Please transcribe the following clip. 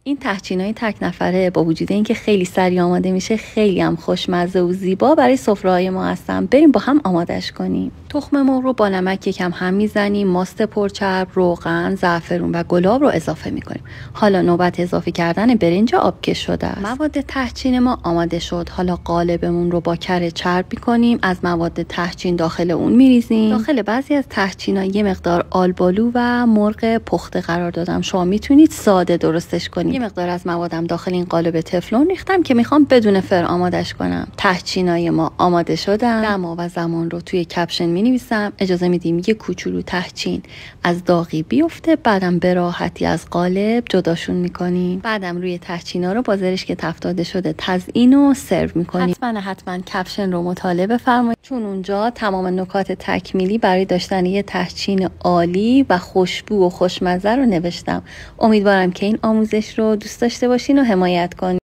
این تحچینای تک نفره با وجود اینکه خیلی سریع آماده میشه، خیلی هم خوشمزه و زیبا برای سفره‌های ما هستن. بریم با هم آمادش کنیم. تخم مرغ رو با نمک یکم هم میزنیم، ماست پرچرب، روغن، زعفرون و گلاب رو اضافه میکنیم. حالا نوبت اضافه کردن برنج آبکش شده است. مواد تحچین ما آماده شد. حالا قالبمون رو با کره چرب میکنیم، از مواد تحچین داخل اون میریزیم. داخل بعضی از تحچینا یه مقدار آلبالو و مرغ پخته قرار دادم. شما میتونید ساده درستش کنید. یه مقدار از موادم داخل این قالب تفلون ریختم که میخوام بدون فر آمادش کنم. تحچینای ما آماده شدن. دما و زمان رو توی کپشن مینویسم. اجازه میدیم یه کوچولو تحچین از داغی بیفته، بعدم به راحتی از قالب جداشون میکنیم. بعدم روی تحچینا رو با زرشک تفتاده شده تزیین و سرو میکنیم. حتما کپشن رو مطالعه بفرمایید، چون اونجا تمام نکات تکمیلی برای داشتن یه تحچین عالی و خوشبو و خوشمزه رو نوشتم. امیدوارم که این آموزش رو دوست داشته باشین و حمایت کنین.